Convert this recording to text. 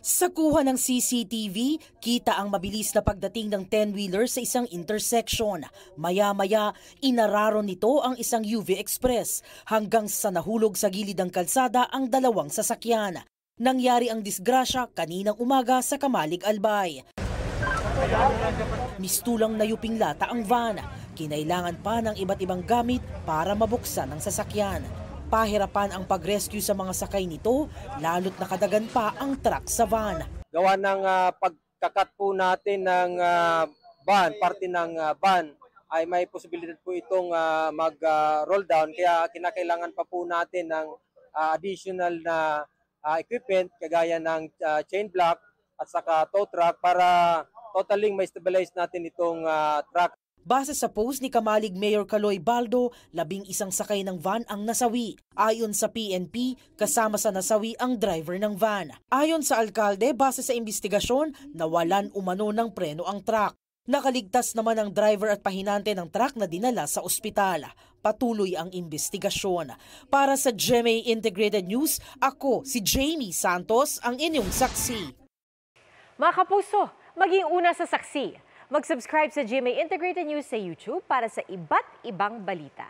Sa kuha ng CCTV, kita ang mabilis na pagdating ng 10-wheeler sa isang intersection. Maya-maya, inararo nito ang isang UV Express hanggang sa nahulog sa gilid ng kalsada ang dalawang sasakyan. Nangyari ang disgrasya kaninang umaga sa Kamalig, Albay. Mistulang nayuping lata ang van. Kinailangan pa ng iba't ibang gamit para mabuksan ang sasakyan. Pahirapan ang pag-rescue sa mga sakay nito, lalo't nakadagan pa ang truck sa van. Gawa ng pagkakat po natin ng van, parte ng van, ay may posibilidad po itong mag-roll down. Kaya kinakailangan pa po natin ng additional na equipment kagaya ng chain block at saka tow truck para totaling may stabilize natin itong truck. Base sa post ni Kamalig Mayor Kaloy Baldo, 11 sakay ng van ang nasawi. Ayon sa PNP, kasama sa nasawi ang driver ng van. Ayon sa alkalde, base sa investigasyon, nawalan umano ng preno ang truck. Nakaligtas naman ang driver at pahinante ng truck na dinala sa ospital. Patuloy ang investigasyon. Para sa GMA Integrated News, ako si Jamie Santos, ang inyong saksi. Mga kapuso, maging una sa saksi. Mag-subscribe sa GMA Integrated News sa YouTube para sa iba't ibang balita.